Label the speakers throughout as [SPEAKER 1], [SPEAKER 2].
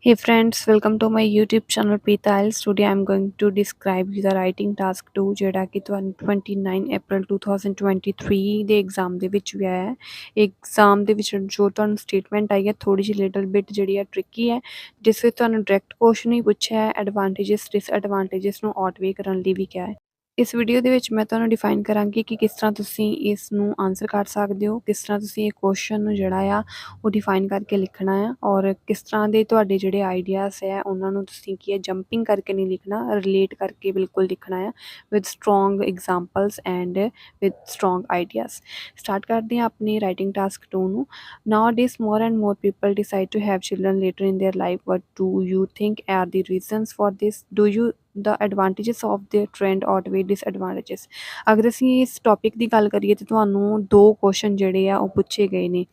[SPEAKER 1] Hey friends, welcome to my YouTube channel Preeta IELTS. Today I'm going to describe the writing task 2 ਜਿਹੜਾ ਕਿ ਤੁਹਾਨੂੰ 29 April 2023 ਦੇ exam ਦੇ ਵਿੱਚ ਵੀ ਆਇਆ ਹੈ। ਐਗਜ਼ਾਮ ਦੇ ਵਿੱਚ ਜੋ ਤੁਹਾਨੂੰ ਸਟੇਟਮੈਂਟ ਆਈ ਹੈ ਥੋੜੀ ਜਿਹੀ ਲਿਟਲ ਬਿਟ ਜਿਹੜੀ ਹੈ ਟ੍ਰਿਕੀ ਹੈ, ਜਿਸ ਵਿੱਚ ਤੁਹਾਨੂੰ ਡਾਇਰੈਕਟ ਕੁਐਸਚਨ ਹੀ ਪੁੱਛਿਆ ਹੈ ਐਡਵਾਂਟੇजेस ਡਿਸਐਡਵਾਂਟੇजेस ਨੂੰ ਆਊਟਵੇ ਕਰਨ ਲਈ ਵੀ ਕਿਹਾ ਹੈ। ਇਸ ਵੀਡੀਓ ਦੇ ਵਿੱਚ ਮੈਂ ਤੁਹਾਨੂੰ ਡਿਫਾਈਨ ਕਰਾਂਗੀ ਕਿ ਕਿਸ ਤਰ੍ਹਾਂ ਤੁਸੀਂ ਇਸ ਨੂੰ ਆਨਸਰ ਕਰ ਸਕਦੇ ਹੋ, ਕਿਸ ਤਰ੍ਹਾਂ ਤੁਸੀਂ ਇਹ ਕੁਐਸਚਨ ਨੂੰ ਜਿਹੜਾ ਆ ਉਹ ਡਿਫਾਈਨ ਕਰਕੇ ਲਿਖਣਾ ਆ, ਔਰ ਕਿਸ ਤਰ੍ਹਾਂ ਦੇ ਤੁਹਾਡੇ ਜਿਹੜੇ ਆਈਡੀਆਜ਼ ਹੈ ਉਹਨਾਂ ਨੂੰ ਤੁਸੀਂ ਕੀ ਹੈ ਜੰਪਿੰਗ ਕਰਕੇ ਨਹੀਂ ਲਿਖਣਾ, ਰਿਲੇਟ ਕਰਕੇ ਬਿਲਕੁਲ ਲਿਖਣਾ ਆ with strong examples and with strong ideas. Start ਕਰਦੇ ਹਾਂ ਆਪਣੀ ਰਾਈਟਿੰਗ ਟਾਸਕ 2 ਨੂੰ। Nowadays more and more people decide to have children later in their life. What do you think are the reasons for this? Do you the advantages of the trend outweigh disadvantages? ਅਗਰ ਅਸੀਂ ਇਸ topic ਦੀ ਗੱਲ ਕਰੀਏ ਤਾਂ ਤੁਹਾਨੂੰ ਦੋ question ਜਿਹੜੇ ਆ ਉਹ ਪੁੱਛੇ ਗਏ ਨੇ।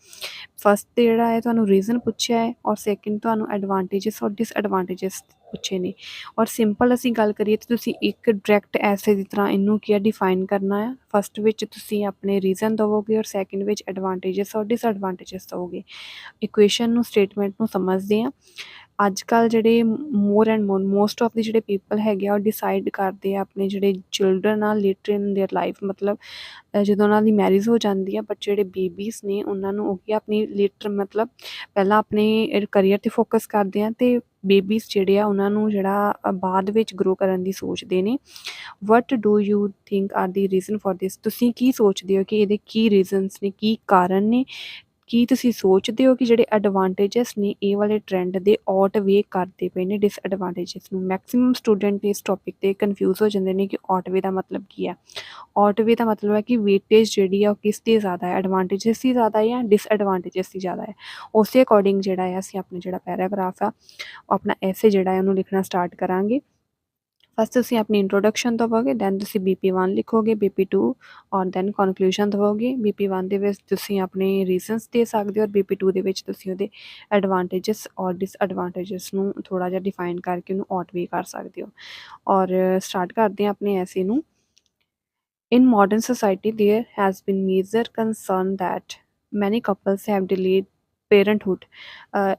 [SPEAKER 1] ਫਸਟ ਜਿਹੜਾ ਹੈ ਤੁਹਾਨੂੰ ਰੀਜ਼ਨ ਪੁੱਛਿਆ ਹੈ, ਔਰ ਸੈਕਿੰਡ ਤੁਹਾਨੂੰ ਐਡਵਾਂਟੇजेस ਔਰ ਡਿਸਐਡਵਾਂਟੇजेस ਪੁੱਛੇ ਨੇ। ਔਰ ਸਿੰਪਲ ਅਸੀਂ ਗੱਲ ਕਰੀਏ ਤਾਂ ਤੁਸੀਂ ਇੱਕ ਡਾਇਰੈਕਟ ਐਸੇ ਦੀ ਤਰ੍ਹਾਂ ਇਹਨੂੰ ਕੀ ਡਿਫਾਈਨ ਕਰਨਾ ਹੈ। ਫਸਟ ਵਿੱਚ ਤੁਸੀਂ ਆਪਣੇ ਰੀਜ਼ਨ ਦਵੋਗੇ ਔਰ ਸੈਕਿੰਡ ਵਿੱਚ ਐਡਵਾਂਟੇजेस ਔਰ ਡਿਸਐਡਵਾਂਟੇजेस ਦਵੋਗੇ। ਇਕੁਏਸ਼ਨ ਨੂੰ ਸਟੇਟਮੈਂਟ ਨੂੰ ਸਮਝਦੇ ਹਾਂ। ਅੱਜ ਕੱਲ੍ਹ ਜਿਹੜੇ ਮੋਰ ਐਂਡ ਮੋਸਟ ਆਫ ਦੀ ਜਿਹੜੇ ਪੀਪਲ ਹੈਗੇ ਆ ਉਹ ਡਿਸਾਈਡ ਕਰਦੇ ਆ ਆਪਣੇ ਜਿਹੜੇ ਚਿਲਡਰਨ ਆ ਲੇਟਰ ਇਨ ਦੇਅਰ ਲਾਈਫ, ਮਤਲਬ ਜਦੋਂ ਉਹਨਾਂ ਦੀ ਮੈਰਿਜ ਹੋ ਜਾਂਦੀ ਆ, ਬਟ ਜਿਹੜੇ ਬੇਬੀਜ਼ ਨੇ ਉਹਨਾਂ ਨੂੰ ਉਹ ਕੀ ਆਪਣੀ ਲੇਟਰ ਮਤਲਬ ਪਹਿਲਾਂ ਆਪਣੇ ਕਰੀਅਰ 'ਤੇ ਫੋਕਸ ਕਰਦੇ ਆ ਅਤੇ ਬੇਬੀਜ਼ ਜਿਹੜੇ ਆ ਉਹਨਾਂ ਨੂੰ ਜਿਹੜਾ ਬਾਅਦ ਵਿੱਚ ਗਰੋ ਕਰਨ ਦੀ ਸੋਚਦੇ ਨੇ। ਵਟ do you think R the reason for this? ਤੁਸੀਂ ਕੀ ਸੋਚਦੇ ਹੋ ਕਿ ਇਹਦੇ ਕੀ ਰੀਜ਼ਨਸ ਨੇ, ਕੀ ਕਾਰਨ ਨੇ? ਕੀ ਤੁਸੀਂ ਸੋਚਦੇ ਹੋ ਕਿ ਜਿਹੜੇ ਐਡਵਾਂਟੇजेस ਨੇ ਇਹ ਵਾਲੇ ਟਰੈਂਡ ਦੇ ਆਊਟਵੇ ਕਰਦੇ ਪਏ ਨੇ ਡਿਸਐਡਵਾਂਟੇजेस ਨੂੰ? ਮੈਕਸਿਮਮ ਸਟੂਡੈਂਟ ਇਸ ਟੌਪਿਕ 'ਤੇ ਕਨਫਿਊਜ਼ ਹੋ ਜਾਂਦੇ ਨੇ ਕਿ ਆਊਟਵੇ ਦਾ ਮਤਲਬ ਕੀ ਹੈ। ਆਊਟਵੇ ਦਾ ਮਤਲਬ ਹੈ ਕਿ ਵੇਟੇਜ ਜਿਹੜੀ ਆ ਉਹ ਕਿਸ ਦੀ ਜ਼ਿਆਦਾ ਹੈ, ਐਡਵਾਂਟੇजेस ਦੀ ਜ਼ਿਆਦਾ ਹੈ ਜਾਂ ਡਿਸਐਡਵਾਂਟੇजेस ਦੀ ਜ਼ਿਆਦਾ ਹੈ। ਉਸੇ ਅਕੋਰਡਿੰਗ ਜਿਹੜਾ ਹੈ ਅਸੀਂ ਆਪਣਾ ਜਿਹੜਾ ਪੈਰਾਗ੍ਰਾਫ ਆ ਉਹ ਆਪਣਾ ਐਸੇ ਜਿਹੜਾ ਹੈ ਉਹਨੂੰ ਲਿਖਣਾ ਸਟਾਰਟ ਕਰਾਂਗੇ। ਫਸਟ ਤੁਸੀਂ ਆਪਣੀ ਇੰਟਰੋਡਕਸ਼ਨ ਦੇਵੋਗੇ, ਦੈਨ ਤੁਸੀਂ BP1 ਲਿਖੋਗੇ, BP2 ਔਰ ਦੈਨ ਕਨਕਲੂਜਨ ਦੇਵੋਗੇ। BP1 ਦੇ ਵਿੱਚ ਤੁਸੀਂ ਆਪਣੇ ਰੀਜ਼ਨਸ ਦੇ ਸਕਦੇ ਹੋ ਔਰ BP2 ਦੇ ਵਿੱਚ ਤੁਸੀਂ ਉਹਦੇ ਐਡਵਾਂਟੇजेस ਔਰ ਡਿਸਐਡਵਾਂਟੇजेस ਨੂੰ ਥੋੜ੍ਹਾ ਜਿਹਾ ਡਿਫਾਈਨ ਕਰਕੇ ਉਹਨੂੰ ਆਊਟਵੇ ਕਰ ਸਕਦੇ ਹੋ। ਔਰ ਸਟਾਰਟ ਕਰਦੇ ਹਾਂ ਆਪਣੇ ਐਸੇ ਨੂੰ। In modern society, there has been major concern that many couples have delayed parenthood.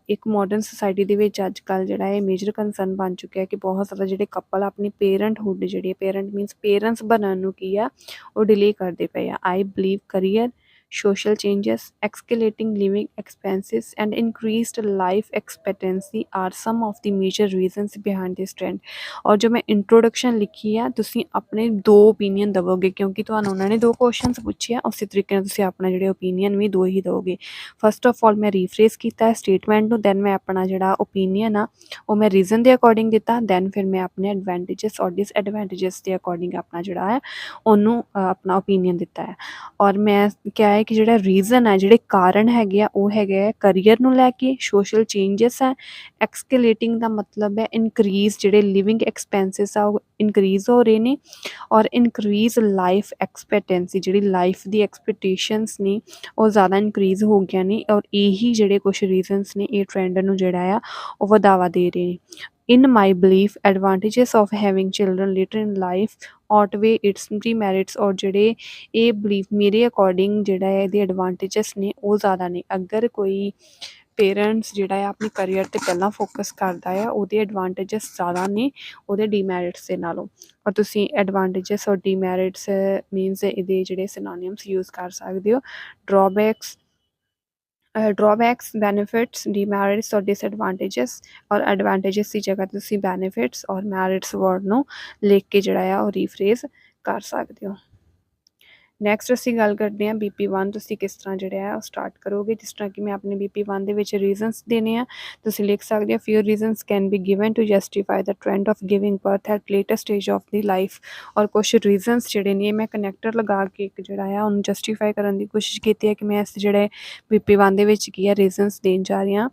[SPEAKER 1] ਇੱਕ ਮਾਡਰਨ ਸੋਸਾਇਟੀ ਦੇ ਵਿੱਚ ਅੱਜ ਕੱਲ੍ਹ ਜਿਹੜਾ ਇਹ ਮੇਜਰ ਕੰਸਰਨ ਬਣ ਚੁੱਕਿਆ ਕਿ ਬਹੁਤ ਜ਼ਿਆਦਾ ਜਿਹੜੇ ਕਪਲ ਆਪਣੀ ਪੇਰੈਂਟਹੁੱਡ ਜਿਹੜੀ ਪੇਰੈਂਟ ਮੀਨਸ ਪੇਰੈਂਟਸ ਬਣਨ ਨੂੰ ਕੀ ਆ ਉਹ ਡਿਲੇ ਕਰਦੇ ਪਏ ਆ। I believe career, social changes, escalating living expenses, and increased life expectancy are some of the major reasons behind this trend. ਔਰ ਜੋ ਮੈਂ ਇੰਟਰੋਡਕਸ਼ਨ ਲਿਖੀ ਆ ਤੁਸੀਂ ਆਪਣੇ ਦੋ ਓਪੀਨੀਅਨ ਦੇਵੋਗੇ, ਕਿਉਂਕਿ ਤੁਹਾਨੂੰ ਉਹਨਾਂ ਨੇ ਦੋ ਕੁਐਸਚਨਸ ਪੁੱਛੇ ਆ, ਉਸੇ ਤਰੀਕੇ ਨਾਲ ਤੁਸੀਂ ਆਪਣਾ ਜਿਹੜੇ ਓਪੀਨੀਅਨ ਵੀ ਦੋ ਹੀ ਦਿਓਗੇ। ਫਸਟ ਆਫ ਆਲ ਮੈਂ ਰੀਫਰੇਸ ਕੀਤਾ ਸਟੇਟਮੈਂਟ ਨੂੰ, ਦੈਨ ਮੈਂ ਆਪਣਾ ਜਿਹੜਾ ਓਪੀਨੀਅਨ ਆ ਉਹ ਮੈਂ ਰੀਜ਼ਨ ਦੇ ਅਕੋਰਡਿੰਗ ਦਿੱਤਾ, ਦੈਨ ਫਿਰ ਮੈਂ ਆਪਣੇ ਐਡਵਾਂਟੇजेस ਔਰ ਡਿਸਐਡਵਾਂਟੇजेस ਦੇ ਅਕੋਰਡਿੰਗ ਆਪਣਾ ਜਿਹੜਾ ਹੈ ਉਹਨੂੰ ਆਪਣਾ ਓਪੀਨੀਅਨ ਦਿੱਤਾ ਹੈ। ਔਰ ਮੈਂ ਕਿਹਾ ਹੈ ਕਿ ਜਿਹੜਾ ਰੀਜ਼ਨ ਹੈ, ਜਿਹੜੇ ਕਾਰਨ ਹੈਗੇ ਆ ਉਹ ਹੈਗੇ ਆ ਕਰੀਅਰ ਨੂੰ ਲੈ ਕੇ, ਸੋਸ਼ਲ ਚੇਂਜਸ ਹੈ, ਐਕਸਕੇਲੇਟਿੰਗ ਦਾ ਮਤਲਬ ਹੈ ਇਨਕਰੀਜ਼, ਜਿਹੜੇ ਲਿਵਿੰਗ ਐਕਸਪੈਂਸਿਸ ਆ ਉਹ ਇਨਕਰੀਜ਼ ਹੋ ਰਹੇ ਨੇ, ਔਰ ਇਨਕਰੀਜ਼ ਲਾਈਫ ਐਕਸਪੈਕਟੈਂਸੀ, ਜਿਹੜੀ ਲਾਈਫ ਦੀ ਐਕਸਪੈਕਟੇਸ਼ਨਸ ਨੇ ਉਹ ਜ਼ਿਆਦਾ ਇਨਕਰੀਜ਼ ਹੋ ਗਈਆਂ ਨੇ, ਔਰ ਇਹੀ ਜਿਹੜੇ ਕੁਛ ਰੀਜ਼ਨਸ ਨੇ ਇਹ ਟਰੈਂਡ ਨੂੰ ਜਿਹੜਾ ਆ ਉਹ ਵਧਾਵਾ ਦੇ ਰਹੇ ਨੇ। In my belief, advantages of having children later in life outweigh its demerits, ਔਰ ਜਿਹੜੇ ਇਹ ਬਲੀਫ ਮੇਰੇ ਅਕੋਰਡਿੰਗ ਜਿਹੜਾ ਹੈ ਇਹਦੇ ਐਡਵਾਂਟੇजेस ਨੇ ਉਹ ਜ਼ਿਆਦਾ ਨੇ। ਅਗਰ ਕੋਈ ਪੇਰੈਂਟਸ ਜਿਹੜਾ ਆ ਆਪਣੀ ਕਰੀਅਰ 'ਤੇ ਪਹਿਲਾਂ ਫੋਕਸ ਕਰਦਾ ਆ ਉਹਦੇ ਐਡਵਾਂਟੇजेस ਜ਼ਿਆਦਾ ਨੇ ਉਹਦੇ ਡੀਮੈਰਿਟਸ ਦੇ ਨਾਲੋਂ। ਔਰ ਤੁਸੀਂ ਐਡਵਾਂਟੇजेस ਔਰ ਡੀਮੈਰਿਟਸ ਮੀਨਸ ਇਹਦੇ ਜਿਹੜੇ ਸਿਨੋਨਿਮਸ ਯੂਜ਼ ਕਰ ਸਕਦੇ ਹੋ। ਡਰੋਬੈਕਸ, ਬੈਨੀਫਿਟਸ, ਡੀਮੈਰਿਟਸ ਔਰ ਡਿਸਐਡਵਾਂਟੇजेस, ਔਰ ਐਡਵਾਂਟੇजेस ਦੀ ਜਗ੍ਹਾ ਤੁਸੀਂ ਬੈਨੀਫਿਟਸ ਔਰ ਮੈਰਿਟਸ ਵਰਡ ਨੂੰ ਲਿਖ ਕੇ ਜਿਹੜਾ ਆ ਉਹ ਰੀਫਰੇਸ ਕਰ ਸਕਦੇ ਹੋ। ਨੈਕਸਟ ਅਸੀਂ ਗੱਲ ਕਰਦੇ ਹਾਂ BP1 ਤੁਸੀਂ ਕਿਸ ਤਰ੍ਹਾਂ ਜਿਹੜਾ ਹੈ ਉਹ ਸਟਾਰਟ ਕਰੋਗੇ। ਜਿਸ ਤਰ੍ਹਾਂ ਕਿ ਮੈਂ ਆਪਣੇ BP1 ਦੇ ਵਿੱਚ ਰੀਜ਼ਨਸ ਦੇਣੇ ਆ, ਤੁਸੀਂ ਲਿਖ ਸਕਦੇ ਹੋ few reasons can be given to justify the trend of giving birth at later stage of the life. ਔਰ ਕੁਛ ਰੀਜ਼ਨਸ ਜਿਹੜੇ ਨੇ ਮੈਂ ਕਨੈਕਟਰ ਲਗਾ ਕੇ ਇੱਕ ਜਿਹੜਾ ਆ ਉਹਨੂੰ ਜਸਟੀਫਾਈ ਕਰਨ ਦੀ ਕੋਸ਼ਿਸ਼ ਕੀਤੀ ਹੈ ਕਿ ਮੈਂ ਇਸ ਜਿਹੜੇ BP1 ਦੇ ਵਿੱਚ ਕੀ ਆ ਰੀਜ਼ਨਸ ਦੇਣ ਜਾ ਰਹੀ ਹਾਂ,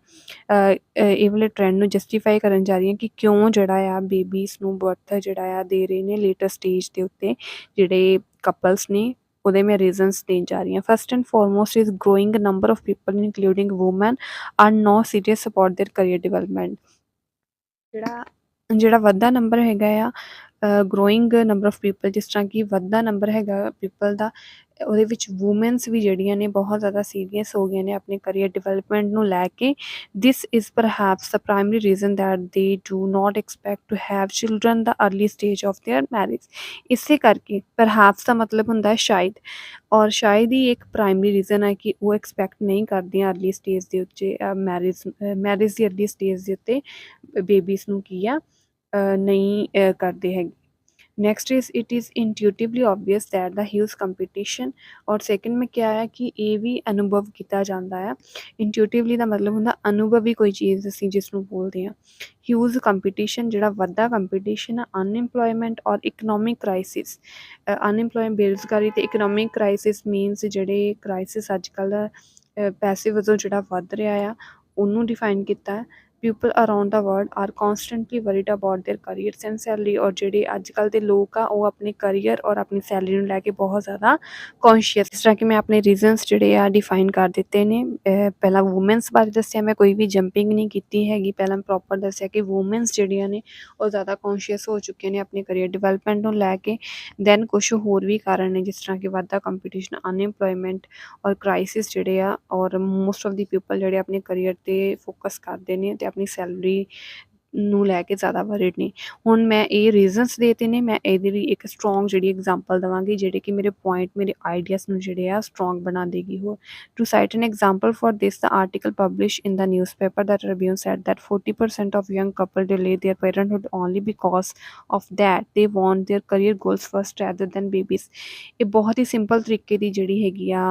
[SPEAKER 1] ਇਹ ਵਾਲੇ ਟਰੈਂਡ ਨੂੰ ਜਸਟੀਫਾਈ ਕਰਨ ਜਾ ਰਹੀ ਹਾਂ ਕਿ ਕਿਉਂ ਜਿਹੜਾ ਆ ਬੇਬੀਜ਼ ਨੂੰ ਬਰਥ ਜਿਹੜਾ ਆ ਦੇ ਰਹੇ ਨੇ ਲੇਟਰ ਸਟੇਜ ਦੇ ਉੱਤੇ ਜਿਹੜੇ ਕਪਲਸ ਨੇ, ਉਹਦੇ ਮੈਂ ਰੀਜ਼ਨਸ ਦੇਣ ਜਾ ਰਹੀ ਹਾਂ। First and foremost is growing number of people including women are now serious about their career development. ਜਿਹੜਾ ਵੱਧਦਾ ਨੰਬਰ ਹੈਗਾ ਆ ਗਰੋਇੰਗ ਨੰਬਰ ਆਫ ਪੀਪਲ, ਜਿਸ ਤਰ੍ਹਾਂ ਕਿ ਵੱਧਦਾ ਨੰਬਰ ਹੈਗਾ ਪੀਪਲ ਦਾ, ਉਹਦੇ ਵਿੱਚ ਵੂਮੈਨਸ ਵੀ ਜਿਹੜੀਆਂ ਨੇ ਬਹੁਤ ਜ਼ਿਆਦਾ ਸੀਰੀਅਸ ਹੋ ਗਈਆਂ ਨੇ ਆਪਣੇ ਕਰੀਅਰ ਡਿਵੈਲਪਮੈਂਟ ਨੂੰ ਲੈ ਕੇ। This is perhaps the primary reason that they do not expect to have children the early stage of their marriage. ਇਸੇ ਕਰਕੇ ਪਰਹੈਪਸ ਦਾ ਮਤਲਬ ਹੁੰਦਾ ਹੈ ਸ਼ਾਇਦ, ਔਰ ਸ਼ਾਇਦ ਹੀ ਇੱਕ ਪ੍ਰਾਇਮਰੀ ਰੀਜ਼ਨ ਹੈ ਕਿ ਉਹ ਐਕਸਪੈਕਟ ਨਹੀਂ ਕਰਦੀਆਂ ਅਰਲੀ ਸਟੇਜ ਦੇ ਉੱਤੇ ਮੈਰਿਜ ਦੀ ਅਰਲੀ ਸਟੇਜ ਦੇ ਉੱਤੇ ਬੇਬੀਜ਼ ਨੂੰ ਕੀ ਆ ਨਹੀਂ ਕਰਦੇ ਹੈਗੇ। Next is it is intuitively obvious that the huge competition. और सैकेंड में क्या है कि ये भी अनुभव किया जाता है। इंट्यूटिवली का मतलब होंगे अनुभवी कोई चीज़ असी जिसनों बोलते हैं। ह्यूज कंपीटिशन जोड़ा वड्डा कंपीटिशन है। अनएम्प्लॉयमेंट और इकनॉमिक क्राइसिस, अनएम्प्लॉयमेंट बेरोजगारी तो इकनॉमिक क्राइसिस मीनस जोड़े क्राइसिस अजकल पैसे वजों जोड़ा वध रहा है उन्होंने डिफाइन किया है। People around the world are constantly worried about their careers and salary. और जोड़े अजकल के लोग आ वो अपने करियर और अपनी सैलरी को लैके बहुत ज़्यादा कॉन्शियस। इस तरह कि मैं अपने रीजनस जोड़े आ डिफाइन कर दिते ने। पहला वूमेंस बारे दसिया, मैं कोई भी जंपिंग नहीं की हैगी, पहला प्रॉपर दसिया कि वूमेंस जोड़ियाँ ने वो ज़्यादा कॉन्शियस हो चुके हैं अपने करियर डिवेलपमेंट को लैके। दैन कुछ होर भी कारण ने, जिस तरह कि वाधा कंपीटिशन, अनएम्प्लॉयमेंट और क्राइसिस जोड़े आ। और मोस्ट ऑफ द पीपल जोड़े अपने करियर पर फोकस करते हैं तो अपनी सैलरी ਨੂੰ ਲੈ ਕੇ ज़्यादा वरीड नहीं। ਹੁਣ मैं ये रीजनस देते ने, मैं ਇਹਦੀ ਵੀ ਇੱਕ स्ट्रोंग जी एग्जाम्पल देवांगी ਜਿਹੜੇ कि मेरे पॉइंट मेरे आइडियाज़ ਨੂੰ ਜਿਹੜੇ ਆ स्ट्रोंग बना देगी। How to cite an example for this, the article publish in the newspaper the Tribune said that 40% of young couple delay their parenthood only because of that they want their career goals first rather than babies। ਇਹ ਬਹੁਤ ਹੀ simple ਤਰੀਕੇ ਦੀ ਜਿਹੜੀ ਹੈਗੀ ਆ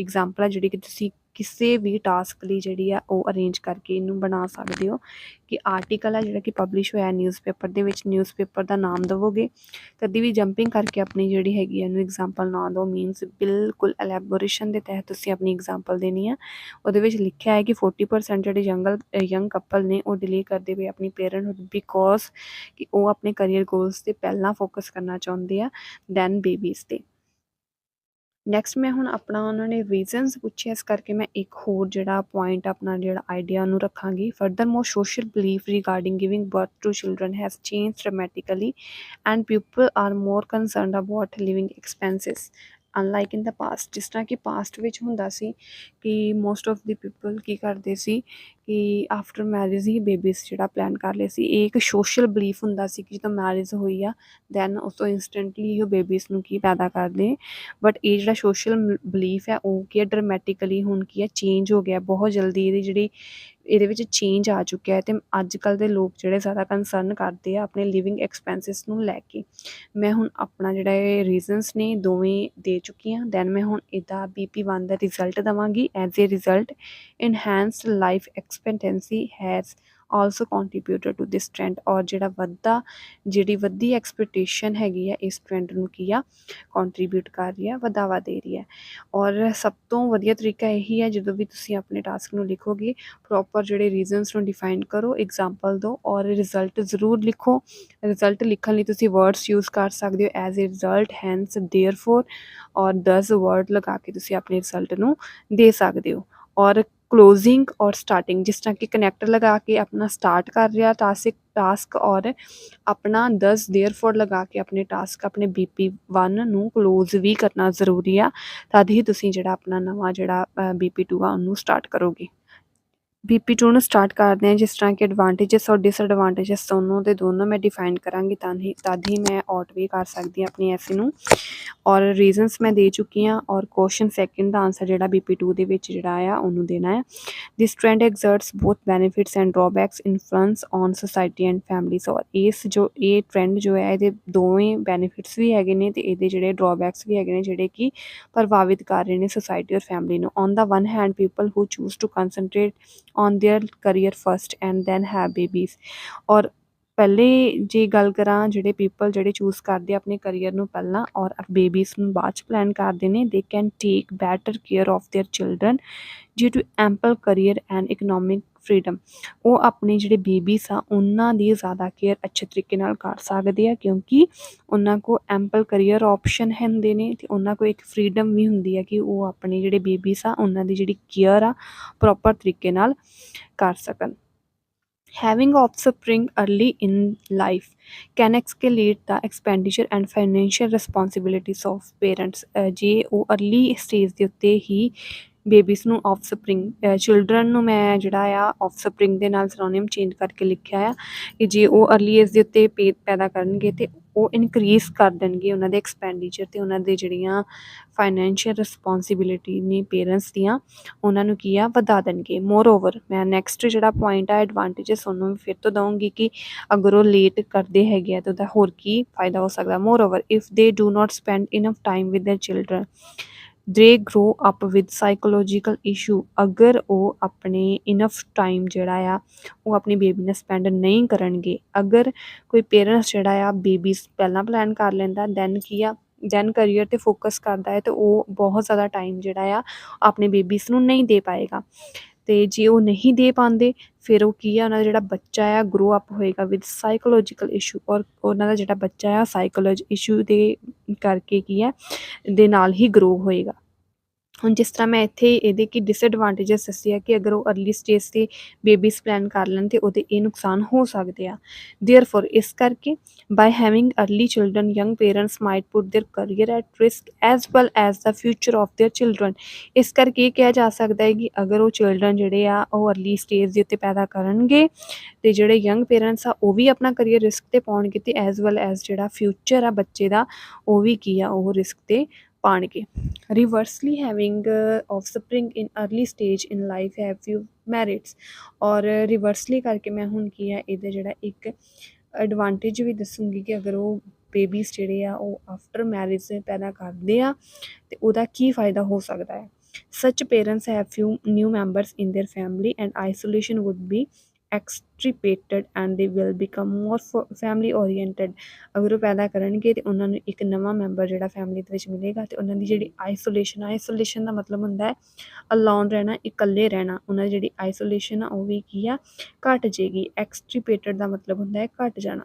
[SPEAKER 1] example है ਜਿਹੜੀ कि ਤੁਸੀਂ ਕਿਸੇ ਵੀ टास्क ਲਈ ਜਿਹੜੀ ਆ ਉਹ ਅਰੇਂਜ ਕਰਕੇ ਇਹਨੂੰ ਬਣਾ ਸਕਦੇ ਹੋ। कि आर्टिकल है जोड़ा कि पब्लिश होया न्यूज़पेपर दे विच, न्यूज़पेपर का नाम दवोगे, कभी भी जंपिंग करके अपनी जिहड़ी हैगी है एग्जाम्पल ना दो। मीनस बिल्कुल एलैबोरेशन के तहत तुसीं अपनी एग्जाम्पल देनी है। उहदे विच लिखिया है कि 40% जिहड़े यंग कपल ने वो डिले करते पे अपनी पेरेंटहुड बिकॉज कि वो अपने करियर गोल्स से पहला फोकस करना चाहते हैं दैन बेबीज़ ते। नैक्सट मैं हुण अपना उन्होंने रीजनस पूछे, इस करके मैं एक होर जिहड़ा पॉइंट अपना जिहड़ा आइडिया उन्होंने रखांगी। Furthermore social belief regarding giving birth to children has change dramatically and people are more concerned about living expenses unlike in the past. जिस तरह कि पास्ट विच हुंदा सी कि मोस्ट ऑफ द पीपल की करते सी कि आफ्टर मैरिज ही babies जिहड़ा plan कर ले सी। एक सोशल बिलीफ हुंदा सी कि जो मैरिज हुई आ दैन उस तो इंस्टेंटली ही बेबीज़ नूं की पैदा कर दें। बट ये जो सोशल बिलीफ है वो की ड्रामेटिकली हुण की है चेंज हो गया बहुत जल्दी। ये जी ये चेंज आ चुका है तो अजकल के लोग जोड़े ज़्यादा कंसर्न करते हैं अपने लिविंग एक्सपेंसिस नूं लैके। मैं हुण अपना जोड़ा रीजनस ने दोवें दे चुकी हाँ। दैन मैं हुण इहदा BP1 का रिजल्ट देवांगी। As a result enhanced life expectancy has also contributed to this trend. और जिहड़ा वधदा जिहड़ी वधी एक्सपेक्टेशन हैगी है इस ट्रेंड नूं की आ कॉन्ट्रीब्यूट कर रही है, वधावा दे रही है। और सब तो वधिया तरीका यही है जो भी तुसीं अपने टास्क नूं लिखोगे प्रॉपर जोड़े रीजनस नूं डिफाइन करो, एग्जाम्पल दो और रिजल्ट जरूर लिखो। रिजल्ट लिखण लई तुसीं वर्ड्स यूज़ कर सकते हो as a result, hence, therefore और 10 वर्ड लगा के तुसीं अपने रिजल्ट नूं दे सकते हो। और क्लोजिंग और स्टार्टिंग, जिस तरह कि कनैक्टर लगा के अपना स्टार्ट कर रहा टास्क और अपना 10 देयरफॉर लगा के अपने टास्क अपने BP1 नूं क्लोज भी करना जरूरी आ, तद ही तुसीं जिहड़ा अपना नवां जिहड़ा BP2 आ उहनूं स्टार्ट करोगे। BP2 ਨੂੰ स्टार्ट करते हैं। जिस तरह के एडवांटेजेस और डिसएडवांटेजेस दोनों के दोनों मैं डिफाइन करांगी तद ही मैं आउट भी कर सकती हाँ अपनी ऐसे नूं। और रीजनस मैं दे चुकी हाँ और क्वेश्चन सैकेंड का आंसर जिहड़ा BP2 दे विच जिहड़ा आ उहनूं देना है। This trend exerts both benefits and drawbacks influence on society and families. और इस जो ये ट्रेंड जो है ये दोवें बेनिफिट्स भी हैगे ने ते इहदे जिहड़े ड्रॉबैक्स भी हैगे ने जिहड़े कि प्रभावित कर रहे हैं सोसाइटी और फैमिली नूं। On the one hand people who choose to concentrate on their career first and then have babies. और पहले जे गल करा जिहड़े पीपल जिहड़े चूज़ करते अपने करियर नूं पहला और बेबीज़ नूं बाद च प्लान करते हैं, they can take better care of their children due to ample career and economic freedom. वो अपने जिहड़े बेबीज़ आ उन्हां दी ज़्यादा केयर अच्छे तरीके नाल कर सकदे आ क्योंकि उन्हां को एम्पल करियर ऑप्शन हुंदे ने ते उन्हां को एक फ्रीडम भी हुंदी है कि वो अपने जिहड़े बेबीज़ आ उन्हां दी जिहड़ी केयर आ प्रॉपर तरीके नाल कर सकन। Having offspring early in life can escalate the expenditure and financial responsibilities of parents। ਜੇ ਉਹ अर्ली ਸਟੇਜ ਦੇ ਉੱਤੇ ਹੀ ਬੇਬੀਜ਼ ਨੂੰ offspring ਚਿਲਡਰਨ ਨੂੰ ਮੈਂ ਜਿਹੜਾ ਆ offspring ਦੇ ਨਾਲ ਸਿਨੋਨਿਮ ਚੇਂਜ ਕਰਕੇ ਲਿਖਿਆ ਆ ਕਿ ਜੇ ਉਹ अर्ਲੀ ਏਜ ਦੇ ਉੱਤੇ ਪੈਦਾ ਕਰਨਗੇ ਤੇ ਉਹ ਇਨਕਰੀਜ਼ ਕਰ ਦੇਣਗੇ ਉਹਨਾਂ ਦੇ ਐਕਸਪੈਂਡੀਚਰ ਤੇ ਉਹਨਾਂ ਦੇ ਜਿਹੜੀਆਂ ਫਾਈਨੈਂਸ਼ੀਅਲ ਰਿਸਪੋਂਸਿਬਿਲਿਟੀ ਨੇ ਪੇਰੈਂਟਸ ਦੀਆਂ ਉਹਨਾਂ ਨੂੰ ਕੀ ਆ ਵਧਾ ਦੇਣਗੇ। ਮੋਰ ਓਵਰ ਮੈਂ ਨੈਕਸਟ ਜਿਹੜਾ ਪੁਆਇੰਟ ਆ ਐਡਵਾਂਟੇਜਸ ਉਹਨੂੰ ਵੀ ਫਿਰ ਤੋਂ ਦਊਂਗੀ ਕਿ ਅਗਰ ਉਹ ਲੇਟ ਕਰਦੇ ਹੈਗੇ ਆ ਤਾਂ ਉਹਦਾ ਹੋਰ ਕੀ ਫਾਇਦਾ ਹੋ ਸਕਦਾ। Moreover if they do not spend enough time with their children they grow up with psychological issue. ਅਗਰ ਉਹ ਆਪਣੇ ਇਨਫ ਟਾਈਮ ਜਿਹੜਾ ਆ ਉਹ ਆਪਣੀ ਬੇਬੀ ਨਾਲ ਸਪੈਂਡ ਨਹੀਂ ਕਰਨਗੇ, ਅਗਰ ਕੋਈ ਪੇਰੈਂਟਸ ਜਿਹੜਾ ਆ ਬੇਬੀਜ਼ ਪਹਿਲਾਂ ਪਲਾਨ ਕਰ ਲੈਂਦਾ ਦੈਨ ਕੀ ਆ ਦੈਨ ਕਰੀਅਰ 'ਤੇ ਫੋਕਸ ਕਰਦਾ ਹੈ ਅਤੇ ਉਹ ਬਹੁਤ ਜ਼ਿਆਦਾ ਟਾਈਮ ਜਿਹੜਾ ਆ ਆਪਣੇ ਬੇਬੀਜ਼ ਨੂੰ ਨਹੀਂ ਦੇ ਪਾਏਗਾ। ਅਤੇ ਜੇ ਉਹ ਨਹੀਂ ਦੇ ਪਾਉਂਦੇ ਫਿਰ ਉਹ ਕੀ ਆ ਉਹਨਾਂ ਦਾ ਜਿਹੜਾ ਬੱਚਾ ਆ ਗਰੋ ਅਪ ਹੋਏਗਾ ਵਿਦ ਸਾਈਕੋਲੋਜੀਕਲ ਇਸ਼ੂ ਔਰ ਉਹਨਾਂ ਦਾ ਜਿਹੜਾ ਬੱਚਾ ਆ ਸਾਈਕੋਲੋਜੀ ਇਸ਼ੂ ਦੇ ਕਰਕੇ ਕੀ ਹੈ ਦੇ ਨਾਲ ਹੀ ਗਰੋ ਹੋਏਗਾ। ਹੁਣ ਜਿਸ ਤਰ੍ਹਾਂ ਮੈਂ ਇੱਥੇ ਇਹਦੇ ਕੀ ਡਿਸਐਡਵਾਂਟੇਜਸ ਦੱਸੇ ਆ ਕਿ ਅਗਰ ਉਹ अर्ਲੀ ਸਟੇਜ 'ਤੇ ਬੇਬੀਜ਼ ਪਲਾਨ ਕਰ ਲੈਣ ਤਾਂ ਉਹਦੇ ਇਹ ਨੁਕਸਾਨ ਹੋ ਸਕਦੇ ਆ। ਦੇਅਰਫੋਰ ਇਸ ਕਰਕੇ by having early children young parents might put their career at risk as well as the future of their children. ਇਸ ਕਰਕੇ ਇਹ ਕਿਹਾ ਜਾ ਸਕਦਾ ਹੈ ਕਿ ਅਗਰ ਉਹ ਚਿਲਡਰਨ ਜਿਹੜੇ ਆ ਉਹ अर्ਲੀ ਸਟੇਜ ਦੇ ਉੱਤੇ ਪੈਦਾ ਕਰਨਗੇ ਅਤੇ ਜਿਹੜੇ ਯੰਗ ਪੇਰੈਂਟਸ ਆ ਉਹ ਵੀ ਆਪਣਾ ਕਰੀਅਰ ਰਿਸਕ 'ਤੇ ਪਾਉਣਗੇ ਅਤੇ ਐਜ਼ ਵੈਲ ਐਜ਼ ਜਿਹੜਾ ਫਿਊਚਰ ਆ ਬੱਚੇ ਦਾ ਉਹ ਵੀ ਕੀ ਆ ਉਹ ਰਿਸਕ 'ਤੇ ਪਾਉਣਗੇ। Reversely having offspring in early stage in life have few merits. ਔਰ ਰਿਵਰਸਲੀ ਕਰਕੇ ਮੈਂ ਹੁਣ ਕੀ ਆ ਇਹਦਾ ਜਿਹੜਾ ਇੱਕ ਐਡਵਾਂਟੇਜ ਵੀ ਦੱਸੂੰਗੀ ਕਿ ਅਗਰ ਉਹ ਬੇਬੀਜ਼ ਜਿਹੜੇ ਆ ਉਹ ਆਫਟਰ ਮੈਰਿਜ ਪੈਦਾ ਕਰਦੇ ਆ ਅਤੇ ਉਹਦਾ ਕੀ ਫਾਇਦਾ ਹੋ ਸਕਦਾ ਹੈ। ਸੱਚ parents have ਫਿਊ new members in there family and isolation wood B extricated and they will become more family oriented। ਅਗਰ ਉਹ ਪੈਦਾ ਕਰਨਗੇ ਅਤੇ ਉਹਨਾਂ ਨੂੰ ਇੱਕ ਨਵਾਂ ਮੈਂਬਰ ਜਿਹੜਾ ਫੈਮਿਲੀ ਦੇ ਵਿੱਚ ਮਿਲੇਗਾ ਅਤੇ ਉਹਨਾਂ ਦੀ ਜਿਹੜੀ ਆਈਸੋਲੇਸ਼ਨ ਦਾ ਮਤਲਬ ਹੁੰਦਾ ਹੈ ਅਲੋਨ ਰਹਿਣਾ, ਇਕੱਲੇ ਰਹਿਣਾ। ਉਹਨਾਂ ਦੀ ਜਿਹੜੀ ਆਈਸੋਲੇਸ਼ਨ ਆ ਉਹ ਵੀ ਕੀ ਆ ਘੱਟ ਜਾਏਗੀ। ਐਕਸਟ੍ਰੀਪੇਟਡ ਦਾ ਮਤਲਬ ਹੁੰਦਾ ਹੈ ਘੱਟ ਜਾਣਾ।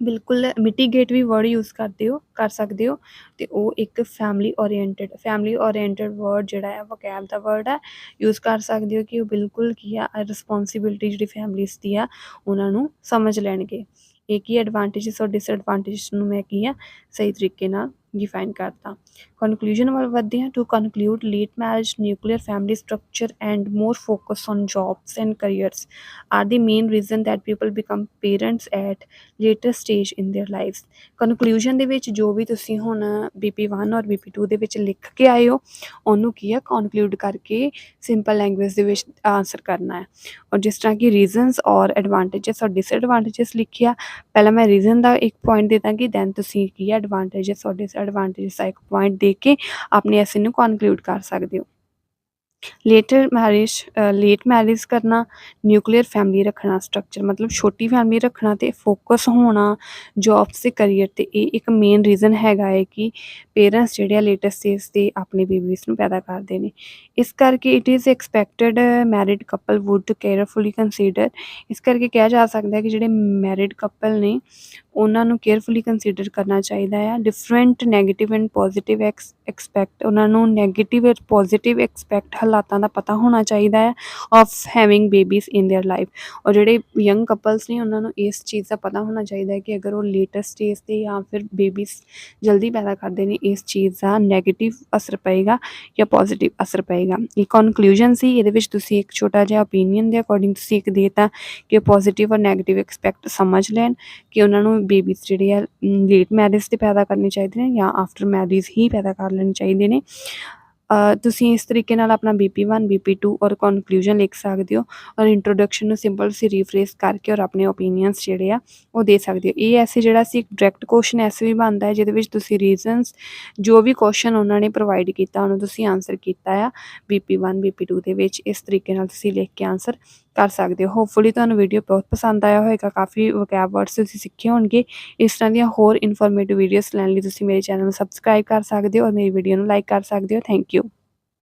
[SPEAKER 1] ਬਿਲਕੁਲ ਮਿਟੀਗੇਟ ਵੀ ਵਰਡ ਯੂਜ਼ ਕਰ ਸਕਦੇ ਹੋ ਅਤੇ ਉਹ ਇੱਕ ਫੈਮਿਲੀ ਓਰੀਐਂਟਡ ਵਰਡ ਜਿਹੜਾ ਹੈ ਵੋਕੈਬ ਦਾ ਵਰਡ ਹੈ ਯੂਜ਼ ਕਰ ਸਕਦੇ ਹੋ ਕਿ ਉਹ ਬਿਲਕੁਲ ਕੀ ਆ ਰਿਸਪੋਂਸੀਬਿਲਿਟੀ ਜਿਹੜੀ ਫੈਮਲੀਜ਼ ਦੀ ਆ ਉਹਨਾਂ ਨੂੰ ਸਮਝ ਲੈਣਗੇ। ਇਹ ਕੀ ਐਡਵਾਂਟੇਜਸ ਔਰ ਡਿਸਐਡਵਾਂਟੇਜਸ ਨੂੰ ਮੈਂ ਕੀ ਆ ਸਹੀ ਤਰੀਕੇ ਨਾਲ ਡਿਫਾਈਨ ਕਰਤਾ। ਕਨਕਲੂਜਨ ਵੱਲ ਵਧਦੇ ਹਾਂ। To conclude late marriage nuclear family structure and more focus on jobs and careers are the main reason that people become parents at later stage in their lifes. Conclusion ਦੇ ਵਿੱਚ ਜੋ ਵੀ ਤੁਸੀਂ ਹੁਣ BP1 ਔਰ BP2 ਦੇ ਵਿੱਚ ਲਿਖ ਕੇ ਆਏ ਹੋ ਉਹਨੂੰ ਕੀ ਆ ਕਨਕਲੂਡ ਕਰਕੇ ਸਿੰਪਲ ਲੈਂਗੁਏਜ ਦੇ ਵਿੱਚ ਆਨਸਰ ਕਰਨਾ ਹੈ। ਔਰ ਜਿਸ ਤਰ੍ਹਾਂ ਕਿ ਰੀਜ਼ਨਸ ਔਰ ਐਡਵਾਂਟੇਜਸ ਔਰ ਡਿਸਐਡਵਾਂਟੇਜਸ ਲਿਖਿਆ, ਪਹਿਲਾਂ ਮੈਂ ਰੀਜ਼ਨ ਦਾ ਇੱਕ ਪੁਆਇੰਟ ਦੇ ਦਾਂਗੀ ਦੈਨ ਤੁਸੀਂ ਕੀ ਹੈ ਐਡਵਾਂਟੇਜਸ ਔਰ ਡਿਸਐਡਵਾਂਟੇਜਸ ਦਾ ਇੱਕ ਪੁਆਇੰਟ ਦੇ ਕੇ ਆਪਣੇ ਐਸੇ ਨੂੰ ਕਨਕਲੂਡ ਕਰ ਸਕਦੇ ਹੋ। ਲੇਟ ਮੈਰਿਜ ਕਰਨਾ, ਨਿਊਕਲੀਅਰ ਫੈਮਿਲੀ ਰੱਖਣਾ ਸਟਰਕਚਰ ਮਤਲਬ ਛੋਟੀ ਫੈਮਿਲੀ ਰੱਖਣਾ ਅਤੇ ਫੋਕਸ ਹੋਣਾ ਜੋਬਸ ਅਤੇ ਕਰੀਅਰ 'ਤੇ ਇਹ ਇੱਕ ਮੇਨ ਰੀਜ਼ਨ ਹੈਗਾ ਹੈ ਕਿ ਪੇਰੈਂਟਸ ਜਿਹੜੇ ਆ ਲੇਟੈਸਟ ਸਟੇਜ 'ਤੇ ਆਪਣੇ ਬੇਬੀਜ਼ ਨੂੰ ਪੈਦਾ ਕਰਦੇ ਨੇ। ਇਸ ਕਰਕੇ it is expected married couple would carefully consider. ਇਸ ਕਰਕੇ ਕਿਹਾ ਜਾ ਸਕਦਾ ਕਿ ਜਿਹੜੇ ਮੈਰਿਡ ਕਪਲ ਨੇ ਉਹਨਾਂ ਨੂੰ ਕੇਅਰਫੁਲੀ ਕੰਸੀਡਰ ਕਰਨਾ ਚਾਹੀਦਾ ਆ different negative and positive expect. ਉਹਨਾਂ ਨੂੰ ਨੈਗੇਟਿਵ ਔਰ ਪੋਜ਼ੀਟਿਵ ਐਕਸਪੈਕਟ ਹਾਲਾਤਾਂ ਦਾ ਪਤਾ ਹੋਣਾ ਚਾਹੀਦਾ ਹੈ of having babies in there life. ਔਰ ਜਿਹੜੇ ਯੰਗ ਕਪਲਸ ਨੇ ਉਹਨਾਂ ਨੂੰ ਇਸ ਚੀਜ਼ ਦਾ ਪਤਾ ਹੋਣਾ ਚਾਹੀਦਾ ਹੈ ਕਿ ਅਗਰ ਉਹ ਲੇਟੈਸਟ ਸਟੇਜ 'ਤੇ ਜਾਂ ਫਿਰ ਬੇਬੀਜ਼ ਜਲਦੀ ਪੈਦਾ ਕਰਦੇ ਨੇ ਇਸ ਚੀਜ਼ ਦਾ ਨੈਗੇਟਿਵ ਅਸਰ ਪਏਗਾ ਜਾਂ ਪੋਜ਼ੀਟਿਵ ਅਸਰ ਪਏਗਾ। ਇਹ ਕਨਕਲੂਜਨ ਸੀ। ਇਹਦੇ ਵਿੱਚ ਤੁਸੀਂ ਇੱਕ ਛੋਟਾ ਜਿਹਾ ਓਪੀਨੀਅਨ ਦੇ ਅਕੋਰਡਿੰਗ ਤੁਸੀਂ ਇੱਕ ਦੇ ਤਾ ਕਿ ਪੋਜ਼ੀਟਿਵ ਔਰ ਨੈਗੇਟਿਵ ਐਕਸਪੈਕਟ ਸਮਝ ਲੈਣ ਕਿ ਉਹਨਾਂ ਨੂੰ ਬੇਬੀਜ਼ ਜਿਹੜੇ ਆ ਲੇਟ ਮੈਰਿਜ 'ਤੇ ਪੈਦਾ ਕਰਨੇ ਚਾਹੀਦੇ ਨੇ ਜਾਂ ਆਫਟਰ ਮੈਰਿਜ ਹੀ ਪੈਦਾ ਕਰ ਲੈਣੇ ਚਾਹੀਦੇ ਨੇ। ਤੁਸੀਂ ਇਸ ਤਰੀਕੇ ਨਾਲ ਆਪਣਾ BP1 BP2 ਔਰ ਕਨਕਲੂਜਨ ਲਿਖ ਸਕਦੇ ਹੋ ਔਰ ਇੰਟਰੋਡਕਸ਼ਨ ਨੂੰ ਸਿੰਪਲ ਤੁਸੀਂ ਰੀਫਰੇਸ ਕਰਕੇ ਔਰ ਆਪਣੇ ਓਪੀਨੀਅਨਸ ਜਿਹੜੇ ਆ ਉਹ ਦੇ ਸਕਦੇ ਹੋ। ਇਹ ਐਸੇ ਜਿਹੜਾ ਸੀ ਇੱਕ ਡਾਇਰੈਕਟ ਕੁਐਸਚਨ ਐਸੇ ਵੀ ਬਣਦਾ ਹੈ ਜਿਹਦੇ ਵਿੱਚ ਤੁਸੀਂ ਰੀਜ਼ਨਸ ਜੋ ਵੀ ਕੁਐਸਚਨ ਉਹਨਾਂ ਨੇ ਪ੍ਰੋਵਾਈਡ ਕੀਤਾ ਉਹਨੂੰ ਤੁਸੀਂ ਆਨਸਰ ਕੀਤਾ ਆ BP1 BP2 ਦੇ ਵਿੱਚ। ਇਸ ਤਰੀਕੇ ਨਾਲ ਤੁਸੀਂ ਲਿਖ ਕੇ ਆਨਸਰ ਕਰ ਸਕਦੇ ਹੋ। ਹੋਪਫੁਲੀ ਤੁਹਾਨੂੰ ਵੀਡੀਓ ਬਹੁਤ ਪਸੰਦ ਆਇਆ ਹੋਏਗਾ, ਕਾਫੀ ਵੋਕੈਬ ਵਰਡਸ ਤੁਸੀਂ ਸਿੱਖੇ ਹੋਣਗੇ। ਇਸ ਤਰ੍ਹਾਂ ਦੀਆਂ ਹੋਰ ਇਨਫੋਰਮੇਟਿਵ ਵੀਡੀਓਜ਼ ਲੈਣ ਲਈ ਤੁਸੀਂ ਮੇਰੇ ਚੈਨਲ ਨੂੰ ਸਬਸਕ੍ਰਾਈਬ ਕਰ ਸਕਦੇ ਹੋ ਔਰ ਮੇਰੀ ਵੀਡੀਓ ਨੂੰ ਲਾਈਕ ਕਰ ਸਕਦੇ ਹੋ। Thank you.